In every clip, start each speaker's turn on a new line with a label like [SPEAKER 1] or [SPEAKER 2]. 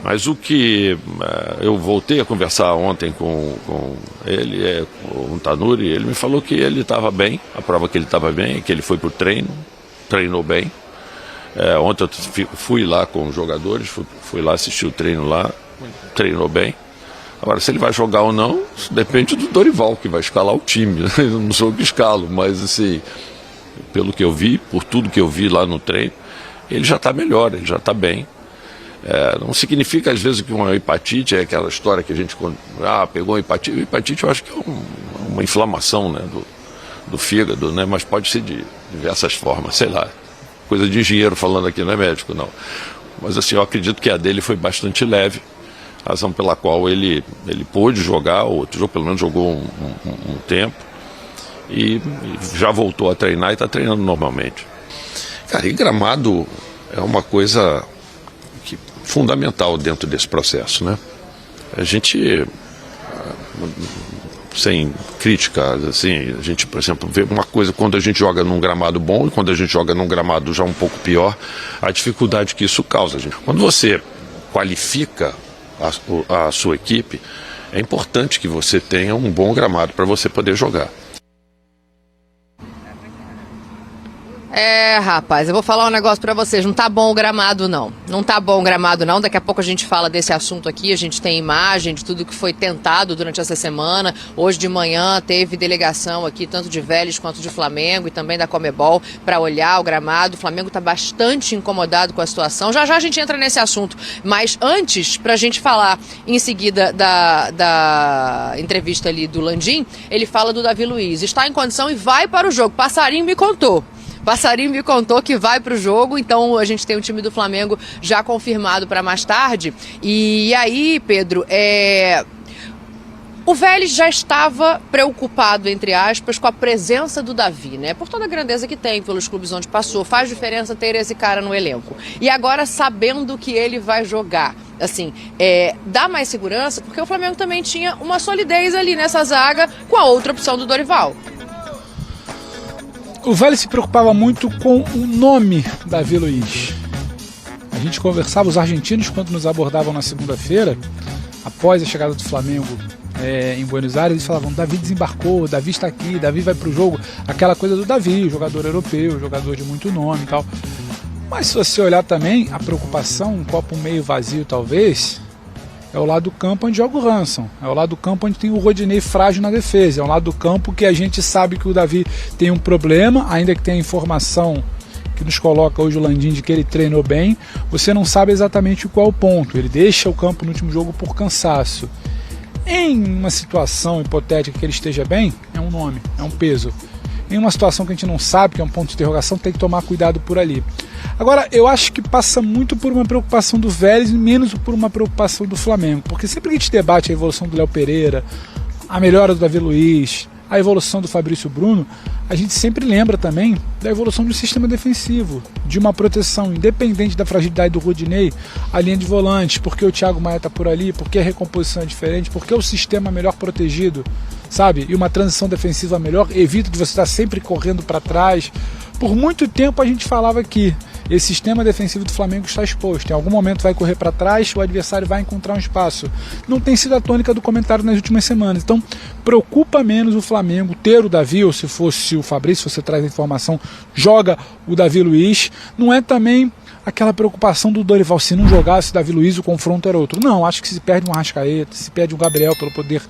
[SPEAKER 1] Mas o que eu voltei a conversar ontem com ele, com o Tanuri, ele me falou que ele estava bem, a prova que ele estava bem, que ele foi para o treino, treinou bem. Ontem eu fui lá com os jogadores, fui lá assistir o treino lá, treinou bem. Agora, se ele vai jogar ou não, depende do Dorival, que vai escalar o time. Eu não sou o que escalo, mas assim, pelo que eu vi, por tudo que eu vi lá no treino, ele já está melhor, ele já está bem. Não significa, às vezes, que uma hepatite é aquela história que a gente pegou uma hepatite. Hepatite eu acho que é uma inflamação, né, do fígado, né, mas pode ser de diversas formas, sei lá. Coisa de engenheiro falando aqui, não é médico, não. Mas assim, eu acredito que a dele foi bastante leve. Razão pela qual ele pôde jogar, o outro jogo pelo menos jogou um tempo, e já voltou a treinar e está treinando normalmente. Cara, e gramado é uma coisa fundamental dentro desse processo, né? A gente, sem críticas, assim, a gente, por exemplo, vê uma coisa quando a gente joga num gramado bom e quando a gente joga num gramado já um pouco pior, a dificuldade que isso causa. Quando você qualifica a sua equipe, é importante que você tenha um bom gramado para você poder jogar.
[SPEAKER 2] Rapaz, eu vou falar um negócio pra vocês, não tá bom o gramado não, não tá bom o gramado não, daqui a pouco a gente fala desse assunto aqui, a gente tem imagem de tudo que foi tentado durante essa semana. Hoje de manhã teve delegação aqui, tanto de Vélez quanto de Flamengo e também da Conmebol, para olhar o gramado. O Flamengo tá bastante incomodado com a situação, já já a gente entra nesse assunto, mas antes, pra gente falar em seguida da entrevista ali do Landim, ele fala do Davi Luiz, está em condição e vai para o jogo. Passarinho me contou que vai para o jogo, então a gente tem o time do Flamengo já confirmado para mais tarde. E aí, Pedro, o Vélez já estava preocupado, entre aspas, com a presença do Davi, né? Por toda a grandeza que tem, pelos clubes onde passou, faz diferença ter esse cara no elenco. E agora, sabendo que ele vai jogar, assim, dá mais segurança, porque o Flamengo também tinha uma solidez ali nessa zaga com a outra opção do Dorival.
[SPEAKER 3] O Vélez se preocupava muito com o nome Davi Luiz. A gente conversava, os argentinos, quando nos abordavam na segunda-feira, após a chegada do Flamengo em Buenos Aires, eles falavam: Davi desembarcou, Davi está aqui, Davi vai para o jogo. Aquela coisa do Davi, jogador europeu, jogador de muito nome e tal. Mas se você olhar também, a preocupação, um copo meio vazio talvez, é o lado do campo onde joga o Ransom, é o lado do campo onde tem o Rodinei frágil na defesa, é o lado do campo que a gente sabe que o Davi tem um problema, ainda que tenha informação que nos coloca hoje o Landim de que ele treinou bem, você não sabe exatamente qual é o ponto, ele deixa o campo no último jogo por cansaço. Em uma situação hipotética que ele esteja bem, é um nome, é um peso. Em uma situação que a gente não sabe, que é um ponto de interrogação, tem que tomar cuidado por ali. Agora, eu acho que passa muito por uma preocupação do Vélez e menos por uma preocupação do Flamengo, porque sempre que a gente debate a evolução do Léo Pereira, a melhora do Davi Luiz, a evolução do Fabrício Bruno, a gente sempre lembra também da evolução do sistema defensivo, de uma proteção independente da fragilidade do Rodinei, a linha de volantes, porque o Thiago Maia está por ali, porque a recomposição é diferente, porque o sistema é melhor protegido, sabe? E uma transição defensiva melhor, evita de você estar sempre correndo para trás. Por muito tempo a gente falava que esse sistema defensivo do Flamengo está exposto. Em algum momento vai correr para trás, o adversário vai encontrar um espaço. Não tem sido a tônica do comentário nas últimas semanas. Então, preocupa menos o Flamengo ter o Davi, ou se fosse o Fabrício, você traz a informação, joga o Davi Luiz. Não é também aquela preocupação do Dorival, se não jogasse o Davi Luiz, o confronto era outro. Não, acho que se perde um Arrascaeta, se perde um Gabriel pelo poder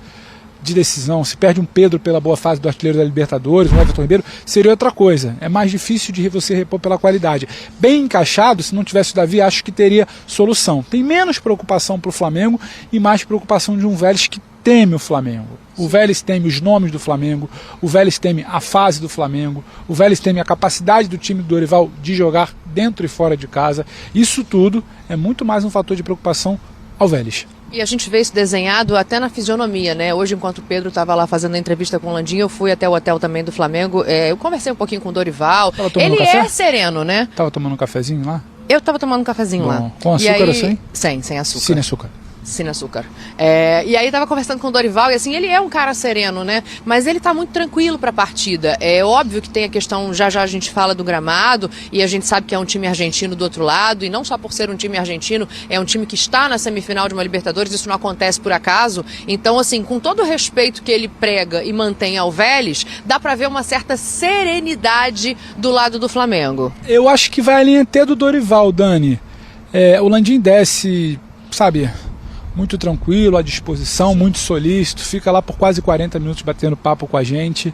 [SPEAKER 3] de decisão, se perde um Pedro pela boa fase do artilheiro da Libertadores, um Everton Ribeiro, seria outra coisa. É mais difícil de você repor pela qualidade. Bem encaixado, se não tivesse o Davi, acho que teria solução. Tem menos preocupação para o Flamengo e mais preocupação de um Vélez que teme o Flamengo. O Vélez teme os nomes do Flamengo, o Vélez teme a fase do Flamengo, o Vélez teme a capacidade do time do Dorival de jogar dentro e fora de casa. Isso tudo é muito mais um fator de preocupação ao Vélez.
[SPEAKER 2] E a gente vê isso desenhado até na fisionomia, né? Hoje, enquanto o Pedro estava lá fazendo a entrevista com o Landim, eu fui até o hotel também do Flamengo. Eu conversei um pouquinho com o Dorival. Ele é sereno, né?
[SPEAKER 3] Tava tomando um cafezinho lá?
[SPEAKER 2] Eu tava tomando um cafezinho lá.
[SPEAKER 3] Com açúcar ou sem?
[SPEAKER 2] Sem açúcar.
[SPEAKER 3] Sem açúcar.
[SPEAKER 2] Sem açúcar. E aí tava conversando com o Dorival e assim, ele é um cara sereno, né? Mas ele tá muito tranquilo pra partida. É óbvio que tem a questão, já a gente fala do gramado e a gente sabe que é um time argentino do outro lado, e não só por ser um time argentino, é um time que está na semifinal de uma Libertadores, isso não acontece por acaso. Então, assim, com todo o respeito que ele prega e mantém ao Vélez, dá pra ver uma certa serenidade do lado do Flamengo.
[SPEAKER 3] Eu acho que vai a linha até do Dorival, Dani. O Landim desce, sabe, muito tranquilo, à disposição, muito solícito, fica lá por quase 40 minutos batendo papo com a gente.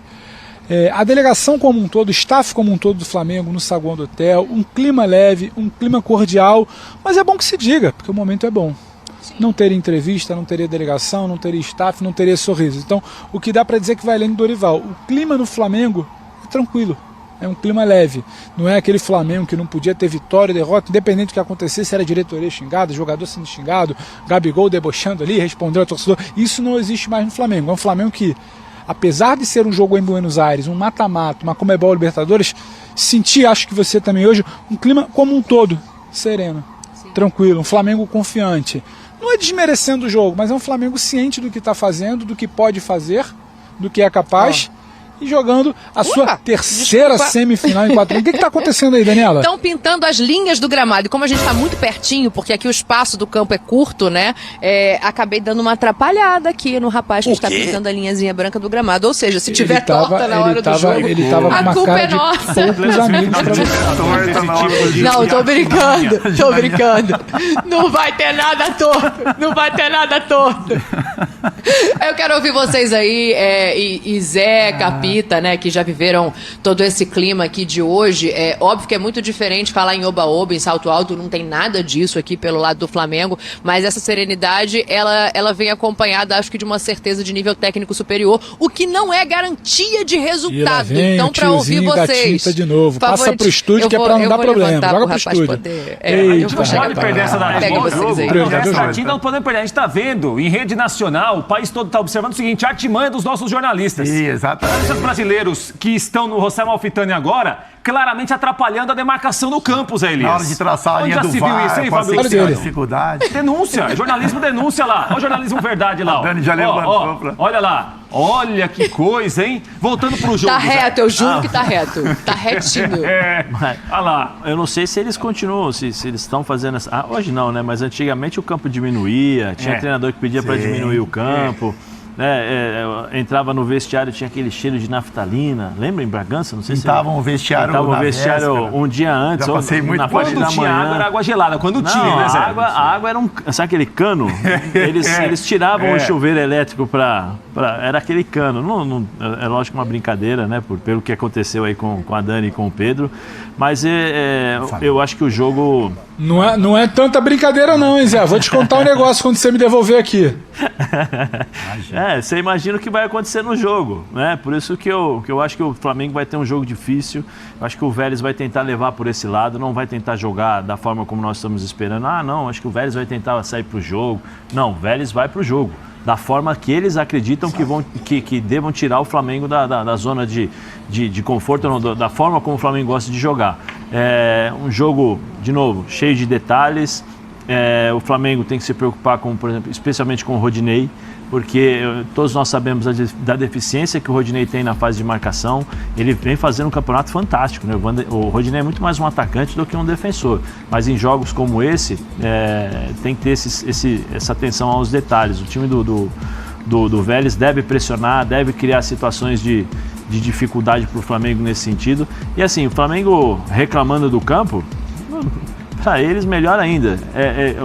[SPEAKER 3] A delegação como um todo, o staff como um todo do Flamengo no saguão do hotel, um clima leve, um clima cordial, mas é bom que se diga, porque o momento é bom. Sim. Não teria entrevista, não teria delegação, não teria staff, não teria sorriso. Então, o que dá para dizer que vai além do Dorival. O clima no Flamengo é tranquilo. É um clima leve, não é aquele Flamengo que não podia ter vitória, derrota, independente do que acontecesse, era diretoria xingada, jogador sendo xingado, Gabigol debochando ali, respondendo ao torcedor. Isso não existe mais no Flamengo. É um Flamengo que, apesar de ser um jogo em Buenos Aires, um mata-mata, uma Conmebol Libertadores, senti, acho que você também hoje, um clima como um todo, sereno, sim, tranquilo, um Flamengo confiante. Não é desmerecendo o jogo, mas é um Flamengo ciente do que está fazendo, do que pode fazer, do que é capaz. E jogando a sua terceira semifinal em 4 anos. O que está acontecendo aí, Daniela?
[SPEAKER 2] Estão pintando as linhas do gramado. E como a gente está muito pertinho, porque aqui o espaço do campo é curto, né? Acabei dando uma atrapalhada aqui no rapaz que está pintando a linhazinha branca do gramado. Ou seja, se tiver torta na hora do jogo,
[SPEAKER 3] a culpa é nossa. Poucos amigos pra
[SPEAKER 2] você. Não, tô brincando. Não vai ter nada torto. Eu quero ouvir vocês aí, e Zé, Capita, né, que já viveram todo esse clima aqui de hoje. É óbvio que é muito diferente falar em oba-oba, em salto alto, não tem nada disso aqui pelo lado do Flamengo, mas essa serenidade, ela vem acompanhada, acho que de uma certeza de nível técnico superior, o que não é garantia de resultado. Então, para ouvir vocês,
[SPEAKER 3] de novo. Passa pro estúdio que é pra não dar problema. Joga pro estúdio.
[SPEAKER 4] Eu vou chegar pra perder essa daqui. Essa aqui não podemos perder. A gente tá vendo, em rede nacional, o país todo tá observando o seguinte, a artimanha dos nossos jornalistas.
[SPEAKER 5] Exatamente.
[SPEAKER 4] Os brasileiros que estão no José Malfitani agora, claramente atrapalhando a demarcação no campo, Zé Elias.
[SPEAKER 5] Na hora de traçar a linha do
[SPEAKER 4] VAR,
[SPEAKER 5] já se viu isso, hein, Fábio? Dificuldade.
[SPEAKER 4] Denúncia, jornalismo denúncia lá. Olha o jornalismo verdade lá.
[SPEAKER 5] A Dani já levantou.
[SPEAKER 4] Olha lá. Olha que coisa, hein? Voltando pro jogo.
[SPEAKER 2] Tá reto, eu juro que tá reto. Tá retinho.
[SPEAKER 4] Olha lá.
[SPEAKER 6] Eu não sei se eles continuam, se eles estão fazendo essa... hoje não, né? Mas antigamente o campo diminuía, tinha treinador que pedia para diminuir o campo. Entrava no vestiário, tinha aquele cheiro de naftalina. Lembra em Bragança? Não sei se
[SPEAKER 5] pintavam o vestiário
[SPEAKER 6] um dia antes.
[SPEAKER 5] Já passei muito
[SPEAKER 6] na parte da manhã.
[SPEAKER 4] Água era água gelada. Quando tinha, né, Zé?
[SPEAKER 6] A água era sabe aquele cano? Eles tiravam o chuveiro elétrico era aquele cano. É lógico uma brincadeira, né? Pelo que aconteceu aí com a Dani e com o Pedro. Mas eu acho que o jogo...
[SPEAKER 3] Não é tanta brincadeira não, hein, Zé? Vou te contar um negócio quando você me devolver aqui.
[SPEAKER 6] Você imagina o que vai acontecer no jogo, né? Por isso que eu acho que o Flamengo vai ter um jogo difícil. Eu acho que o Vélez vai tentar levar por esse lado, não vai tentar jogar da forma como nós estamos esperando. Não, acho que o Vélez vai tentar sair pro jogo. Não, o Vélez vai pro jogo da forma que eles acreditam que devam tirar o Flamengo da zona de conforto, da forma como o Flamengo gosta de jogar. Um jogo, de novo, cheio de detalhes. O Flamengo tem que se preocupar, por exemplo, especialmente com o Rodinei, porque todos nós sabemos da deficiência que o Rodinei tem na fase de marcação. Ele vem fazendo um campeonato fantástico, né? O Rodinei é muito mais um atacante do que um defensor, mas em jogos como esse tem que ter essa atenção aos detalhes. O time do Vélez deve pressionar, deve criar situações de dificuldade para o Flamengo nesse sentido. E assim, o Flamengo reclamando do campo, para eles melhor ainda.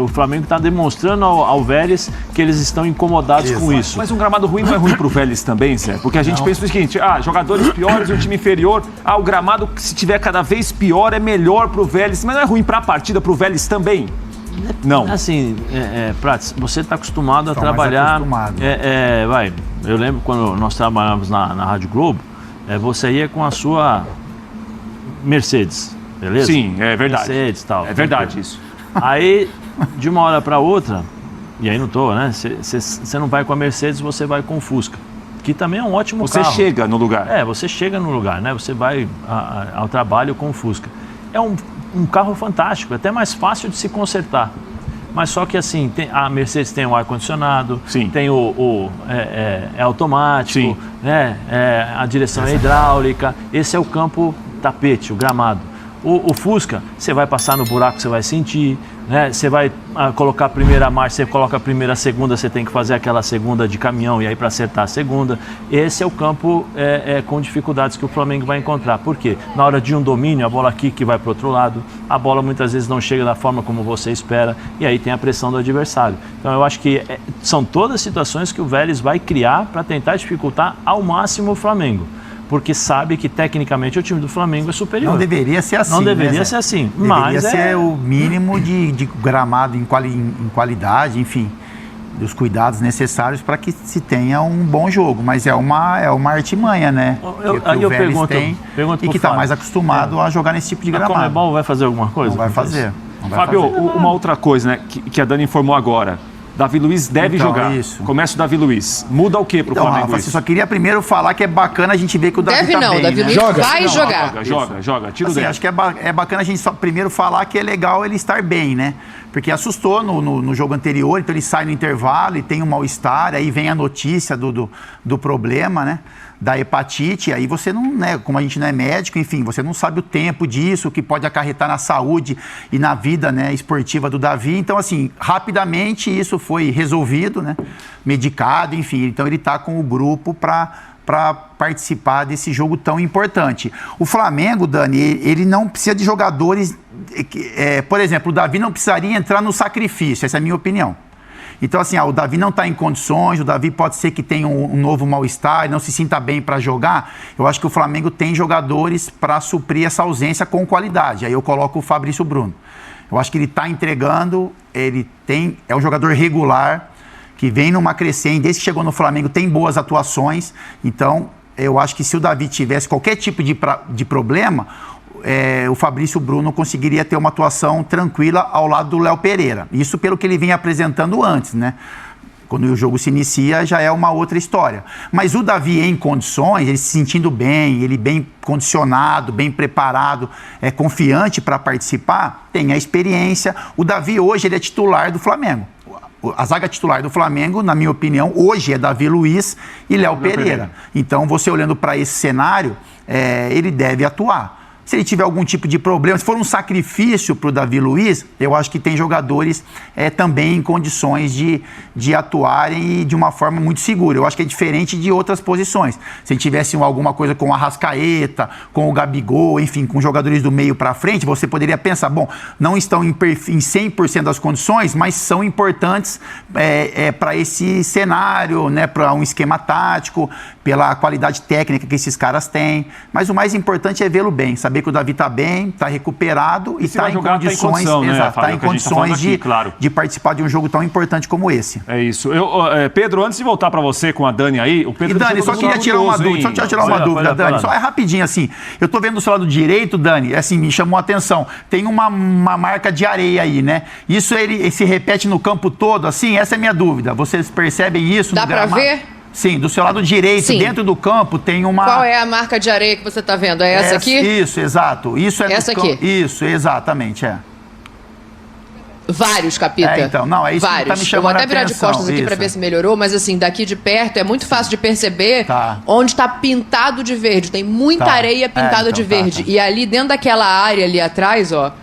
[SPEAKER 6] O Flamengo está demonstrando ao Vélez que eles estão incomodados com isso.
[SPEAKER 4] Mas um gramado ruim não é ruim para o Vélez também, Zé? Porque a gente pensa o seguinte, jogadores piores, um time inferior, o gramado, se tiver cada vez pior, é melhor para o Vélez, mas não é ruim para a partida, para o Vélez também? Não.
[SPEAKER 6] Assim, Prats, você está acostumado a trabalhar... Eu lembro quando nós trabalhávamos na Rádio Globo, você ia com a sua Mercedes, beleza?
[SPEAKER 4] Sim, é verdade.
[SPEAKER 6] Mercedes, tal.
[SPEAKER 4] É verdade isso.
[SPEAKER 6] Aí, de uma hora para outra, e aí não tô, né? Você não vai com a Mercedes, você vai com o Fusca, que também é um ótimo carro.
[SPEAKER 4] Você chega no lugar.
[SPEAKER 6] Você chega no lugar, né? Você vai ao trabalho com o Fusca. É um carro fantástico, até mais fácil de se consertar. Mas só que assim, a Mercedes tem o ar-condicionado,
[SPEAKER 4] Sim.
[SPEAKER 6] tem é automático,
[SPEAKER 4] Sim.
[SPEAKER 6] né? A direção é hidráulica. Esse é o campo tapete, o gramado. O Fusca, você vai passar no buraco, você vai sentir, né? Você vai colocar a primeira marcha, você coloca a primeira, a segunda, você tem que fazer aquela segunda de caminhão e aí para acertar a segunda. Esse é o campo com dificuldades que o Flamengo vai encontrar. Por quê? Na hora de um domínio, a bola aqui que vai para o outro lado, a bola muitas vezes não chega da forma como você espera e aí tem a pressão do adversário. Então eu acho que são todas situações que o Vélez vai criar para tentar dificultar ao máximo o Flamengo. Porque sabe que tecnicamente o time do Flamengo é superior.
[SPEAKER 5] Não deveria ser assim.
[SPEAKER 6] Não deveria ser assim.
[SPEAKER 5] Deveria ser o mínimo de gramado em qualidade, enfim, dos cuidados necessários para que se tenha um bom jogo. Mas é uma artimanha, né?
[SPEAKER 6] Aí eu pergunto
[SPEAKER 5] e que está mais acostumado a jogar nesse tipo de gramado.
[SPEAKER 6] A Conmebol vai fazer alguma coisa?
[SPEAKER 5] Não vai fazer.
[SPEAKER 4] Fábio, uma outra coisa, né, que a Dani informou agora. Davi Luiz deve jogar.
[SPEAKER 5] Isso.
[SPEAKER 4] Começa o Davi Luiz. Muda o que pro Flamengo?
[SPEAKER 5] Rafa, só queria primeiro falar que é bacana a gente ver que o Davi
[SPEAKER 2] Deve
[SPEAKER 5] tá
[SPEAKER 2] não,
[SPEAKER 5] bem,
[SPEAKER 2] Davi
[SPEAKER 5] né?
[SPEAKER 2] Luiz vai jogar.
[SPEAKER 4] Joga. Tira o
[SPEAKER 5] assim,
[SPEAKER 4] dedo.
[SPEAKER 5] acho que é bacana a gente só primeiro falar que é legal ele estar bem, né? Porque assustou no jogo anterior, então ele sai no intervalo e tem um mal-estar, aí vem a notícia do problema, né? Da hepatite, aí você não, né, como a gente não é médico, enfim, você não sabe o tempo disso, o que pode acarretar na saúde e na vida, né, esportiva do Davi. Então, assim, rapidamente isso foi resolvido, né, medicado, enfim. Então, ele está com o grupo para participar desse jogo tão importante. O Flamengo, Dani, ele não precisa de jogadores... por exemplo, o Davi não precisaria entrar no sacrifício, essa é a minha opinião. Então, assim, o Davi não está em condições, o Davi pode ser que tenha um novo mal-estar, não se sinta bem para jogar. Eu acho que o Flamengo tem jogadores para suprir essa ausência com qualidade. Aí eu coloco o Fabrício Bruno. Eu acho que ele está entregando, é um jogador regular, que vem numa crescente, desde que chegou no Flamengo tem boas atuações. Então, eu acho que se o Davi tivesse qualquer tipo de problema... o Fabrício Bruno conseguiria ter uma atuação tranquila ao lado do Léo Pereira. Isso pelo que ele vinha apresentando antes, né? Quando o jogo se inicia, já é uma outra história. Mas o Davi em condições, ele se sentindo bem, ele bem condicionado, bem preparado, confiante para participar, tem a experiência. O Davi hoje ele é titular do Flamengo. A zaga titular do Flamengo, na minha opinião, hoje é Davi Luiz e Léo Pereira. Então, você olhando para esse cenário, ele deve atuar. Se ele tiver algum tipo de problema, se for um sacrifício para o Davi Luiz, eu acho que tem jogadores também em condições de atuarem e de uma forma muito segura. Eu acho que é diferente de outras posições. Se ele tivesse alguma coisa com o Arrascaeta, com o Gabigol, enfim, com jogadores do meio para frente, você poderia pensar, bom, não estão em 100% das condições, mas são importantes para esse cenário, né, para um esquema tático, pela qualidade técnica que esses caras têm. Mas o mais importante é vê-lo bem, saber que o Davi está bem, está recuperado e está em condições, de participar de um jogo tão importante como esse.
[SPEAKER 4] É isso. Pedro, antes de voltar para você com a Dani aí, o Pedro...
[SPEAKER 5] E Dani, só queria tirar uma dúvida, Dani. Só rapidinho assim. Eu estou vendo do seu lado direito, Dani, assim, me chamou a atenção. Tem uma marca de areia aí, né? Isso ele se repete no campo todo, assim? Essa é a minha dúvida. Vocês percebem isso?
[SPEAKER 2] Dá para ver?
[SPEAKER 5] Sim, do seu lado direito, dentro do campo, tem uma...
[SPEAKER 2] Qual é a marca de areia que você está vendo? É essa aqui?
[SPEAKER 5] Isso, exato. Isso é
[SPEAKER 2] essa aqui?
[SPEAKER 5] Isso, exatamente,
[SPEAKER 2] Vários, Capita.
[SPEAKER 5] Então, não, é isso que tá me chamando a atenção.
[SPEAKER 2] Eu vou até virar de costas aqui para ver se melhorou, mas assim, daqui de perto é muito fácil de perceber onde está pintado de verde. Tem muita areia pintada de verde. E ali dentro daquela área ali atrás, ó,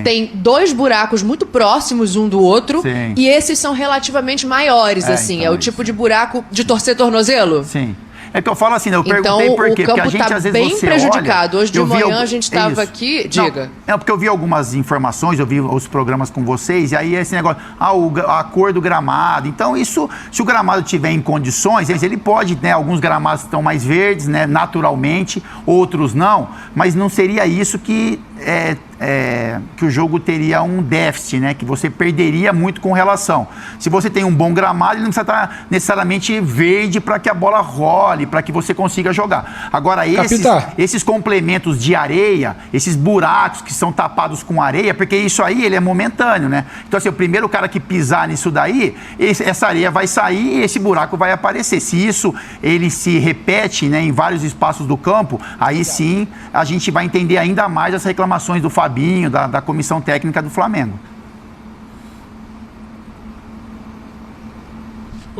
[SPEAKER 2] tem 2 buracos muito próximos um do outro.
[SPEAKER 5] Sim.
[SPEAKER 2] E esses são relativamente maiores, assim.
[SPEAKER 5] Então,
[SPEAKER 2] é o tipo de buraco de torcer tornozelo?
[SPEAKER 5] Sim. É que eu falo assim, eu perguntei por quê?
[SPEAKER 2] Porque a gente, às vezes, bem prejudicado.
[SPEAKER 5] Olha,
[SPEAKER 2] hoje de manhã a gente estava aqui... Diga.
[SPEAKER 5] Não, porque eu vi algumas informações, eu vi os programas com vocês, e aí esse negócio, a cor do gramado. Então, isso, se o gramado tiver em condições, ele pode, né? Alguns gramados estão mais verdes, né? Naturalmente, outros não, mas não seria isso que o jogo teria um déficit, né? Que você perderia muito com relação. Se você tem um bom gramado, ele não precisa estar necessariamente verde para que a bola role, para que você consiga jogar. Agora, esses complementos de areia, esses buracos que são tapados com areia, porque isso aí ele é momentâneo, né? Então, assim, o primeiro cara que pisar nisso daí, essa areia vai sair e esse buraco vai aparecer. Se isso ele se repete, né, em vários espaços do campo, aí sim a gente vai entender ainda mais as reclamações do Fabinho, da comissão técnica do Flamengo.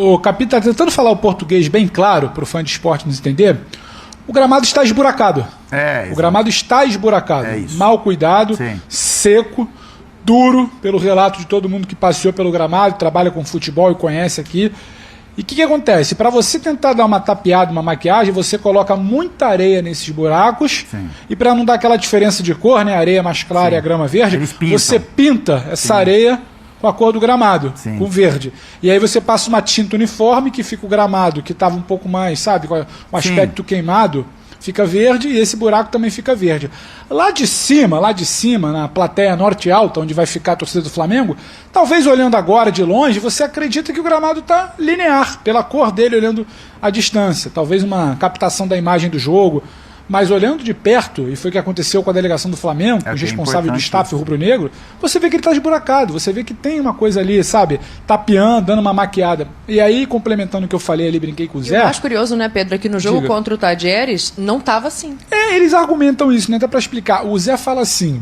[SPEAKER 3] O Capita está tentando falar o português bem claro para o fã de esporte nos entender. O gramado está esburacado. O gramado está esburacado. Mal cuidado, seco, duro, pelo relato de todo mundo que passeou pelo gramado, trabalha com futebol e conhece aqui. E o que acontece? Para você tentar dar uma tapeada, uma maquiagem, você coloca muita areia nesses buracos. E para não dar aquela diferença de cor, né, a areia mais clara e a grama verde, você pinta essa areia com a cor do gramado, com verde. E aí você passa uma tinta uniforme, que fica o gramado, que estava um pouco mais, sabe, com um aspecto queimado, fica verde, e esse buraco também fica verde. Lá de cima, na plateia norte alta, onde vai ficar a torcida do Flamengo, talvez olhando agora de longe, você acredita que o gramado está linear, pela cor dele, olhando à distância. Talvez uma captação da imagem do jogo. Mas olhando de perto, e foi o que aconteceu com a delegação do Flamengo, os responsáveis do staff rubro-negro, você vê que ele está esburacado, você vê que tem uma coisa ali, sabe, tapeando, dando uma maquiada. E aí, complementando o que eu falei ali, brinquei com o Zé...
[SPEAKER 2] Eu acho curioso, né, Pedro, é que no jogo contra o Tadieres não estava assim.
[SPEAKER 3] Eles argumentam isso, né, dá para explicar. O Zé fala assim...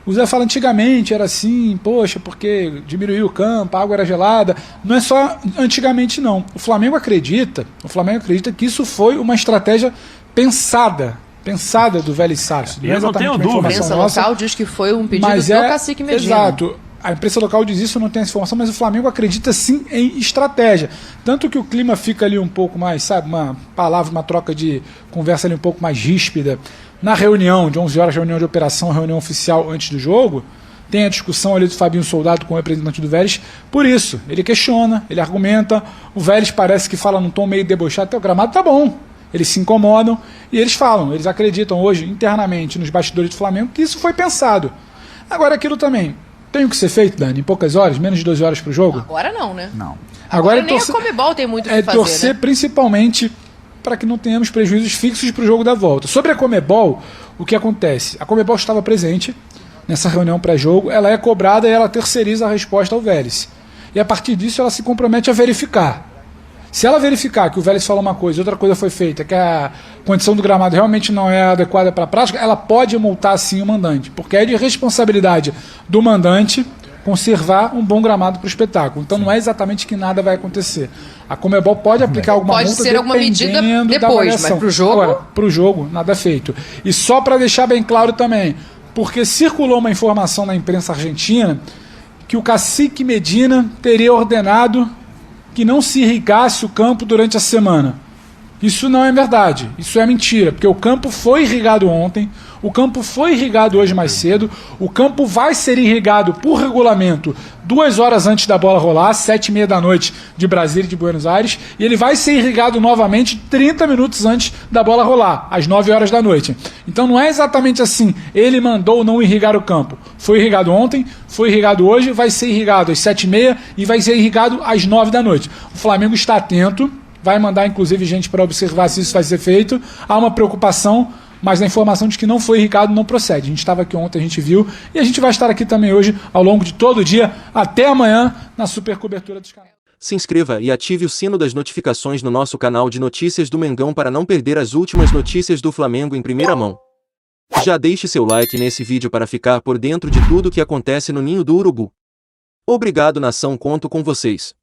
[SPEAKER 3] O Zé fala, antigamente era assim, poxa, porque diminuiu o campo, a água era gelada. Não é só antigamente, não. O Flamengo acredita que isso foi uma estratégia pensada do Vélez Sarsfield.
[SPEAKER 6] Eu não tenho dúvida.
[SPEAKER 2] A imprensa local diz que foi um pedido do Cacique Medina.
[SPEAKER 3] Exato. A imprensa local diz isso, não tem essa informação, mas o Flamengo acredita sim em estratégia. Tanto que o clima fica ali um pouco mais, sabe, uma palavra, uma troca de conversa ali um pouco mais ríspida. Na reunião de 11 horas, reunião de operação, reunião oficial antes do jogo, tem a discussão ali do Fabinho Soldado com o representante do Vélez. Por isso, ele questiona, ele argumenta, o Vélez parece que fala num tom meio debochado, até o gramado tá bom. Eles se incomodam e eles falam, eles acreditam hoje internamente nos bastidores do Flamengo que isso foi pensado. Agora aquilo também tem o que ser feito, Dani, em poucas horas, menos de 12 horas pro jogo?
[SPEAKER 2] Agora não, né?
[SPEAKER 5] Não.
[SPEAKER 2] Agora nem a Comebol tem muito o que fazer,
[SPEAKER 3] torcer,
[SPEAKER 2] né?
[SPEAKER 3] Principalmente para que não tenhamos prejuízos fixos para o jogo da volta. Sobre a Comebol, o que acontece? A Comebol estava presente nessa reunião pré-jogo, ela é cobrada e ela terceiriza a resposta ao Vélez. E a partir disso ela se compromete a verificar. Se ela verificar que o Vélez falou uma coisa e outra coisa foi feita, que a condição do gramado realmente não é adequada para a prática, ela pode multar sim o mandante, porque é de responsabilidade do mandante conservar um bom gramado para o espetáculo. Então não é exatamente que nada vai acontecer. A Comebol pode aplicar alguma multa,
[SPEAKER 2] pode ser alguma medida depois, mas para o jogo...
[SPEAKER 3] Agora, para o jogo, nada feito. E só para deixar bem claro também, porque circulou uma informação na imprensa argentina que o Cacique Medina teria ordenado que não se irrigasse o campo durante a semana. Isso não é verdade, isso é mentira, porque o campo foi irrigado ontem, o campo foi irrigado hoje mais cedo, o campo vai ser irrigado por regulamento 2 horas antes da bola rolar, 7h30 da noite de Brasília e de Buenos Aires, e ele vai ser irrigado novamente 30 minutos antes da bola rolar, às 9 horas da noite. Então não é exatamente assim, ele mandou não irrigar o campo. Foi irrigado ontem, foi irrigado hoje, vai ser irrigado às 7h30 e vai ser irrigado às 9 da noite. O Flamengo está atento, vai mandar inclusive gente para observar se isso vai ser feito. Há uma preocupação, mas a informação de que não foi irrigado não procede. A gente estava aqui ontem, a gente viu, e a gente vai estar aqui também hoje, ao longo de todo o dia, até amanhã, na super cobertura dos canais.
[SPEAKER 7] Se inscreva e ative o sino das notificações no nosso canal de notícias do Mengão para não perder as últimas notícias do Flamengo em primeira mão. Já deixe seu like nesse vídeo para ficar por dentro de tudo que acontece no Ninho do Urubu. Obrigado, nação, conto com vocês.